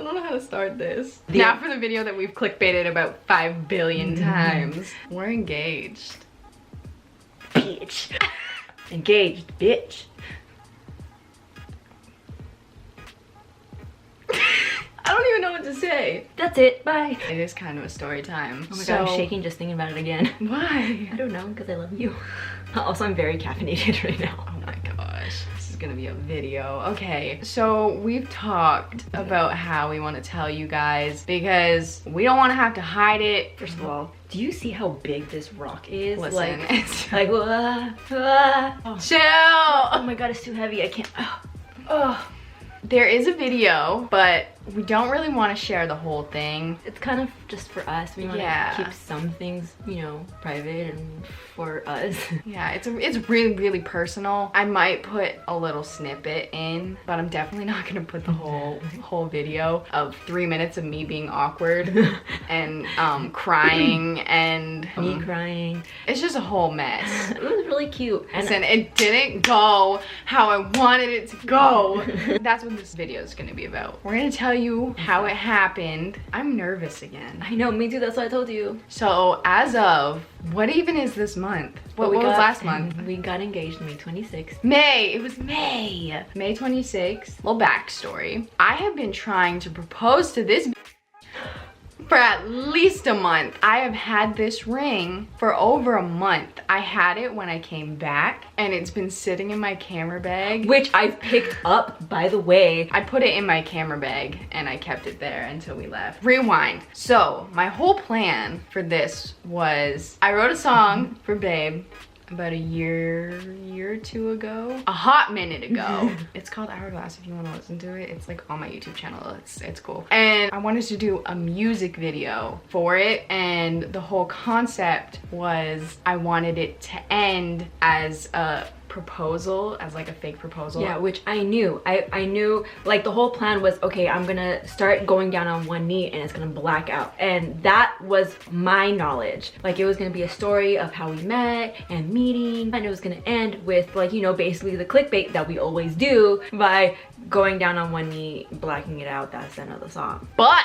I don't know how to start this. Now for the video that we've clickbaited about 5 billion times. We're engaged. Bitch. Engaged, bitch. I don't even know what to say. That's it, bye. It is kind of a story time. Oh my god, I'm shaking just thinking about it again. Why? I don't know, because I love you. Also, I'm very caffeinated right now. Oh my gosh, this is gonna be a video. Okay, so we've talked about how we want to tell you guys because we don't want to have to hide it. First of all, do you see how big this rock is? Listen, like, oh. Chill! Oh my god, it's too heavy. I can't. Oh. There is a video, but we don't really want to share the whole thing. It's kind of just for us. We want to keep some things, you know, private and for us. Yeah, it's really, really personal. I might put a little snippet in, but I'm definitely not gonna put the whole video of 3 minutes of me being awkward and crying and me crying. It's just a whole mess. It was really cute. And it didn't go how I wanted it to go. That's what this video is gonna be about. We're gonna tell you how it happened. I'm nervous again. I know, me too, that's what I told you. So as of, what even is this month? What was last month? We got engaged May 26th. May, it was May. May 26th. Little backstory. I have been trying to propose to this for at least a month. I have had this ring for over a month. I had it when I came back and it's been sitting in my camera bag. Which I've picked up, by the way. I put it in my camera bag and I kept it there until we left. Rewind. So my whole plan for this was I wrote a song for Babe about a year or two ago, a hot minute ago. It's called Hourglass if you want to listen to it. It's like on my YouTube channel. It's cool. And I wanted to do a music video for it, and the whole concept was I wanted it to end as a proposal, as like a fake proposal. Yeah, which I knew. I knew, like, the whole plan was, okay, I'm gonna start going down on one knee and it's gonna black out. And that was my knowledge. Like, it was gonna be a story of how we met and meeting, and it was gonna end with, like, you know, basically the clickbait that we always do by going down on one knee, blacking it out. That's the end of the song. But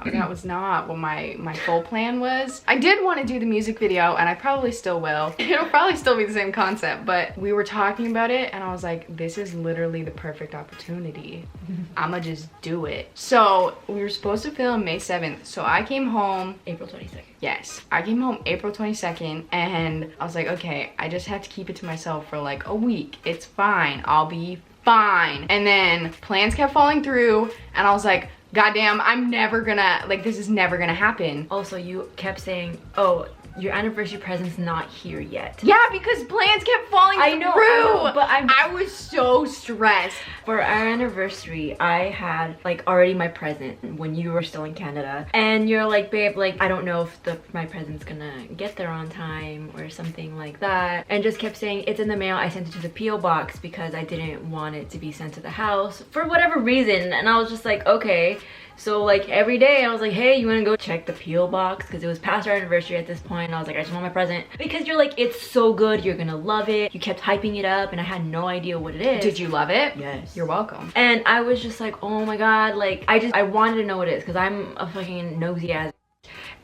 that was not what my full plan was. I did want to do the music video, and I probably still will. It'll probably still be the same concept, but we were talking about it and I was like, this is literally the perfect opportunity. I'ma just do it. So we were supposed to film May 7th. So I came home April 22nd. Yes, I came home April 22nd and I was like, okay, I just have to keep it to myself for like a week. It's fine. I'll be fine. And then plans kept falling through and I was like, goddamn, I'm never gonna, like, this is never gonna happen. Also, you kept saying, oh, your anniversary present's not here yet. Yeah, because plans kept falling through. I know, but I was so stressed. For our anniversary, I had like already my present when you were still in Canada. And you're like, babe, like, I don't know if my present's gonna get there on time or something like that. And just kept saying, it's in the mail. I sent it to the P.O. box because I didn't want it to be sent to the house for whatever reason. And I was just like, okay. So like every day I was like, hey, you wanna go check the P.O. box? Because it was past our anniversary at this point. And I was like, I just want my present. Because you're like, it's so good, you're gonna love it. You kept hyping it up and I had no idea what it is. Did you love it? Yes. You're welcome. And I was just like, oh my god, like I wanted to know what it is because I'm a fucking nosy ass.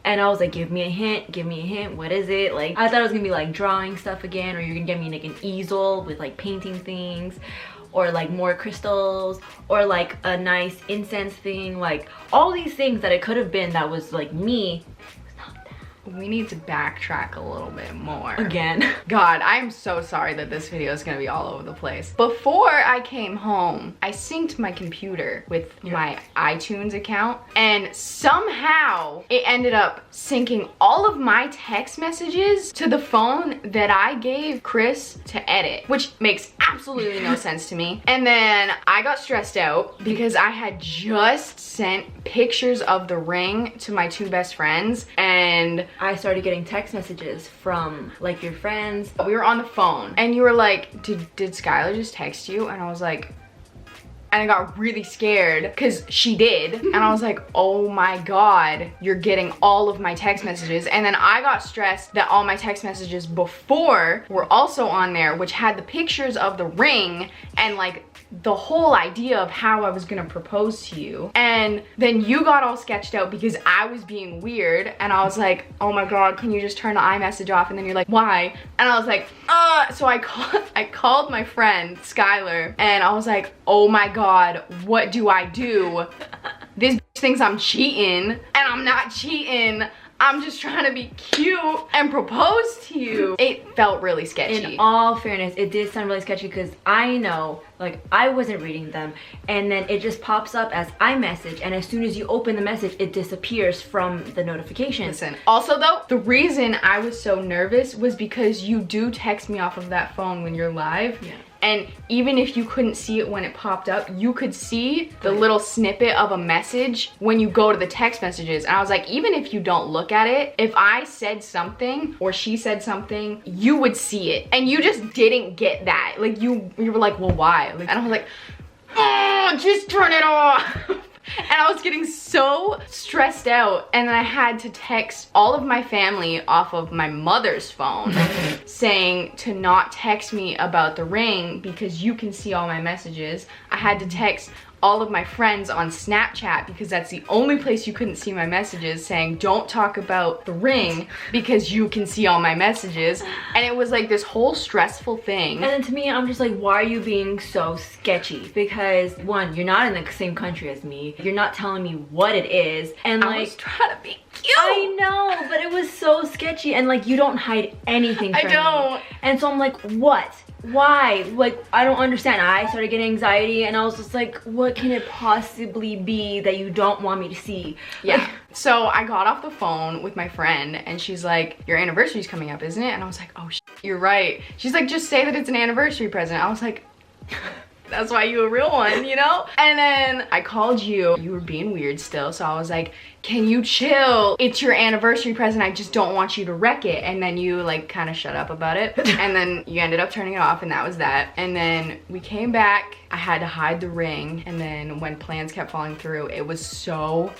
And I was like, give me a hint, what is it? Like, I thought it was gonna be like drawing stuff again, or you're gonna get me like an easel with like painting things, or like more crystals, or like a nice incense thing, like all these things that it could have been that was like me. We need to backtrack a little bit more. Again. God, I'm so sorry that this video is gonna be all over the place. Before I came home, I synced my computer with my iTunes account, and somehow it ended up syncing all of my text messages to the phone that I gave Kris to edit, which makes absolutely no sense to me. And then I got stressed out because I had just sent pictures of the ring to my two best friends, and I started getting text messages from like your friends. We were on the phone and you were like, did Skylar just text you? And I was like, and I got really scared because she did. And I was like, oh my God, you're getting all of my text messages. And then I got stressed that all my text messages before were also on there, which had the pictures of the ring and like the whole idea of how I was gonna propose to you. And then you got all sketched out because I was being weird, and I was like, oh my god, can you just turn the iMessage off? And then you're like, why? And I was like, so I called my friend Skylar, and I was like, oh my god, what do I do? This bitch thinks I'm cheating, and I'm not cheating. I'm just trying to be cute and propose to you. It felt really sketchy. In all fairness, it did sound really sketchy because I know, like, I wasn't reading them, and then it just pops up as iMessage, and as soon as you open the message, it disappears from the notification. Listen, also though, the reason I was so nervous was because you do text me off of that phone when you're live. Yeah. And even if you couldn't see it when it popped up, you could see the little snippet of a message when you go to the text messages. And I was like, even if you don't look at it, if I said something or she said something, you would see it. And you just didn't get that. Like you were like, well, why? Like, and I was like, oh, just turn it off. And I was getting so stressed out, and then I had to text all of my family off of my mother's phone saying to not text me about the ring because you can see all my messages. I had to text all of my friends on Snapchat because that's the only place you couldn't see my messages, saying don't talk about the ring because you can see all my messages. And it was like this whole stressful thing. And then to me, I'm just like, why are you being so sketchy? Because one, you're not in the same country as me, you're not telling me what it is, and like, I was trying to be cute. I know, but it was so sketchy, and like, you don't hide anything from I don't. me. And so I'm like, what? Why? Like, I don't understand. I started getting anxiety, and I was just like, what can it possibly be that you don't want me to see? Yeah. Like, so I got off the phone with my friend, and she's like, your anniversary's coming up, isn't it? And I was like, oh shit, you're right. She's like, just say that it's an anniversary present. I was like, that's why you a real one, you know? And then I called you. You were being weird still, so I was like, can you chill? It's your anniversary present. I just don't want you to wreck it. And then you like kind of shut up about it. And then you ended up turning it off, and that was that. And then we came back. I had to hide the ring. And then when plans kept falling through, it was so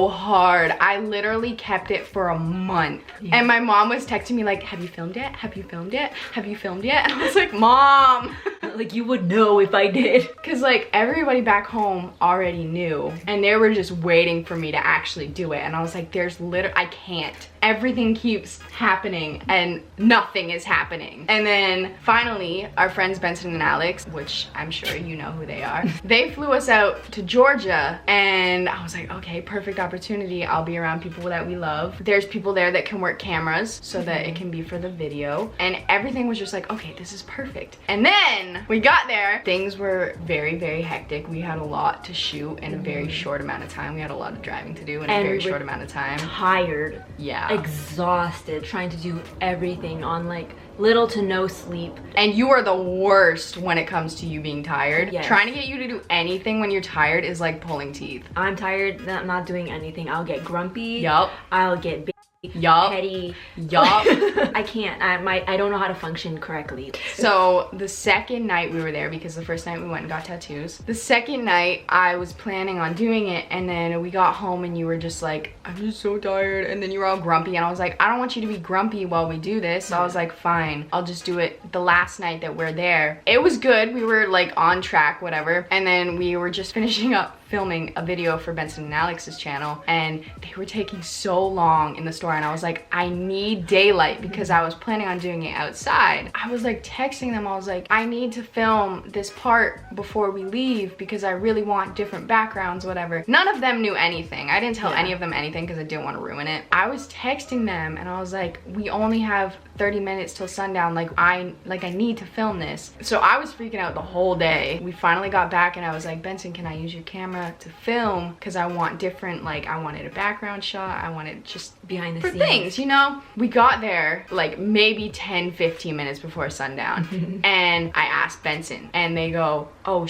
hard. I literally kept it for a month. Yeah. And my mom was texting me like, have you filmed yet? Have you filmed yet? Have you filmed yet? And I was like, Mom. like, you would know if I did. Cause like everybody back home already knew, and they were just waiting for me to actually do it. And I was like, there's literally, I can't. Everything keeps happening and nothing is happening. And then finally, our friends Benson and Alex, which I'm sure you know who they are, they flew us out to Georgia, and I was like, okay, perfect opportunity. I'll be around people that we love. There's people there that can work cameras so that it can be for the video. And everything was just like, okay, this is perfect. And then we got there. Things were very hectic. We had a lot to shoot in a very short amount of time. We had a lot of driving to do in a very short amount of time. Tired. Yeah. Exhausted, trying to do everything on like little to no sleep. And you are the worst when it comes to you being tired. Yes. Trying to get you to do anything when you're tired is like pulling teeth. I'm tired, I'm not doing anything. I'll get grumpy. Yup. I'll get yup. petty. Yup. I can't. I don't know how to function correctly. So the second night we were there, because the first night we went and got tattoos, the second night I was planning on doing it, and then we got home and you were just like, I'm just so tired, and then you were all grumpy, and I was like, I don't want you to be grumpy while we do this. So I was like, fine, I'll just do it the last night that we're there. It was good. We were like on track, whatever. And then we were just finishing up filming a video for Benson and Alex's channel, and they were taking so long in the store, and I was like, I need daylight, because I was planning on doing it outside. I was like texting them, I was like, I need to film this part before we leave because I really want different backgrounds, whatever. None of them knew anything. I didn't tell any of them anything because I didn't want to ruin it. I was texting them and I was like, we only have 30 minutes till sundown, like I need to film this. So I was freaking out the whole day. We finally got back and I was like, Benson, can I use your camera to film? Because I want different, like I wanted a background shot, I wanted just behind the for scenes things, you know? We got there like maybe 10-15 minutes before sundown and I asked Benson, and they go, oh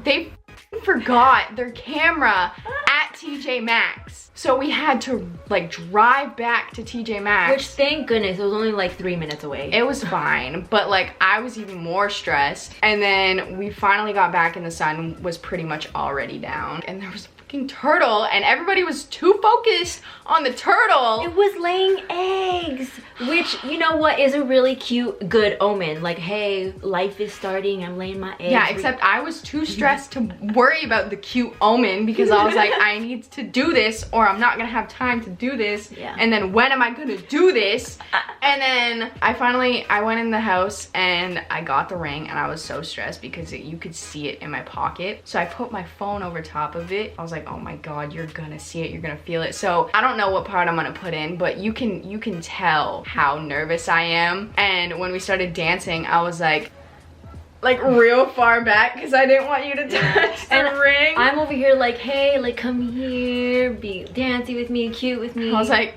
they forgot their camera at TJ Maxx. So we had to like drive back to TJ Maxx. Which, thank goodness, it was only like 3 minutes away. It was fine, but like I was even more stressed. And then we finally got back and the sun was pretty much already down, and there was fucking turtle and everybody was too focused on the turtle. It was laying eggs, which, you know what, is a really cute, good omen. Like, hey, life is starting, I'm laying my eggs. Yeah, except I was too stressed to worry about the cute omen because I was like, I need to do this or I'm not gonna have time to do this. Yeah. And then when am I gonna do this? And then I went in the house and I got the ring and I was so stressed because you could see it in my pocket. So I put my phone over top of it. I was like, oh my God, you're gonna see it, you're gonna feel it. So I don't know what part I'm gonna put in, but you can tell how nervous I am. And when we started dancing, I was like real far back because I didn't want you to touch the ring. I'm over here like, hey, like come here, be dancing with me, cute with me. I was like,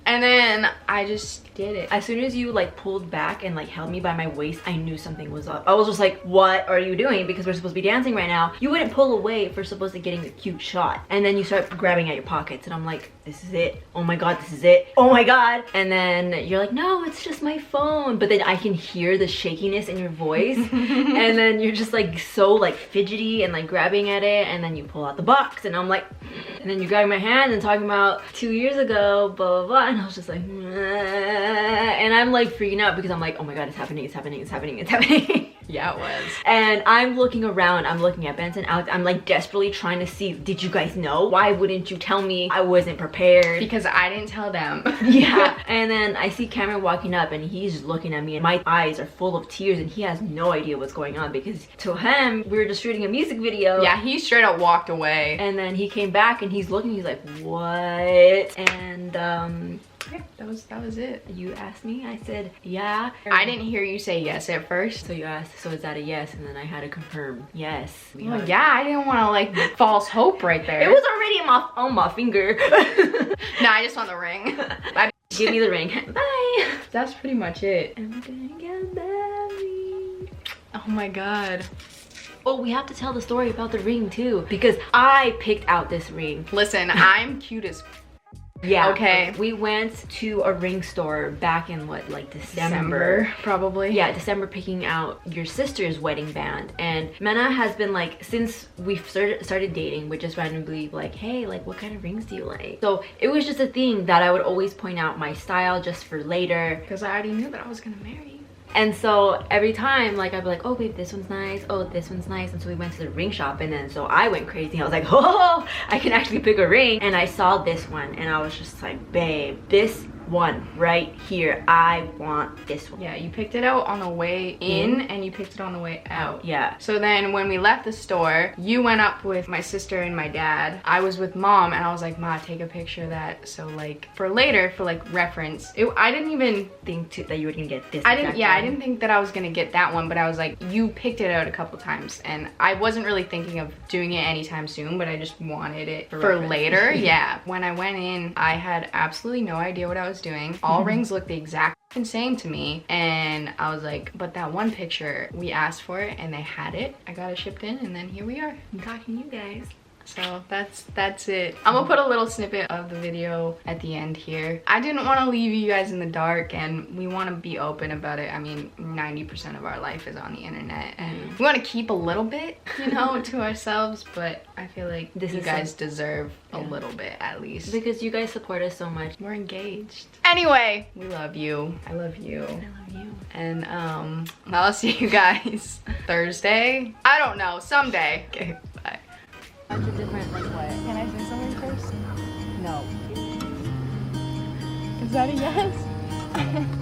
and then I just did it. As soon as you like pulled back and like held me by my waist, I knew something was up. I was just like, what are you doing? Because we're supposed to be dancing right now. You wouldn't pull away if we're supposed to getting a cute shot. And then you start grabbing at your pockets and I'm like, this is it. Oh my God, this is it. Oh my God. And then you're like, no, it's just my phone. But then I can hear the shakiness in your voice. And then you're just like so like fidgety and like grabbing at it. And then you pull out the box and I'm like, and then you grab my hand and talking about 2 years ago, blah, blah, blah. And I was just like, and I'm like freaking out because I'm like, oh my God, it's happening, it's happening, it's happening, it's happening. Yeah, it was. And I'm looking around, I'm looking at Benson, Alex, I'm like desperately trying to see, did you guys know? Why wouldn't you tell me? I wasn't prepared. Because I didn't tell them. Yeah. And then I see Cameron walking up and he's just looking at me and my eyes are full of tears and he has no idea what's going on because to him, we were just shooting a music video. Yeah, he straight up walked away. And then he came back and he's looking, he's like, what? And yeah, that was it. You asked me, I said, yeah. I didn't hear you say yes at first. So you asked, so is that a yes? And then I had to confirm, yes. Well, yeah, I didn't want to like false hope right there. It was already on my finger. No, I just want the ring. Give me the ring. Bye. That's pretty much it. I'm gonna get married. Oh my God. Oh, we have to tell the story about the ring too because I picked out this ring. Listen, I'm cute as yeah. Okay. We went to a ring store back in what, like December? Probably. Yeah, December, picking out your sister's wedding band. And Mena has been like, since we started dating, we just randomly like, hey, like what kind of rings do you like? So it was just a thing that I would always point out my style just for later. Because I already knew that I was gonna marry you. And so every time, like, I'd be like, oh babe, this one's nice, oh this one's nice. And so we went to the ring shop and then so I went crazy. I was like, oh, I can actually pick a ring. And I saw this one and I was just like, babe, this one right here, I want this one. Yeah, you picked it out on the way in and you picked it on the way out. Yeah. So then when we left the store, you went up with my sister and my dad. I was with mom and I was like, Ma, take a picture of that. So like for later, for like reference. I didn't even think that you were gonna get this. I didn't think that I was gonna get that one, but I was like, you picked it out a couple times and I wasn't really thinking of doing it anytime soon, but I just wanted it for later. Yeah. When I went in, I had absolutely no idea what I was doing. All rings looked the exact same to me and I was like, but that one picture, we asked for it and they had it. I got it shipped in and then here we are. I'm talking to you guys. So that's it. I'm gonna put a little snippet of the video at the end here. I didn't want to leave you guys in the dark and we want to be open about it. I mean, 90% of our life is on the internet and we want to keep a little bit, you know, to ourselves, but I feel like you guys deserve a little bit at least. Because you guys support us so much. We're engaged. Anyway, we love you. I love you. I love you. And I'll see you guys Thursday. I don't know, someday. Okay, bye. Bunch of different, like what? Can I say something first? No. Is that a yes?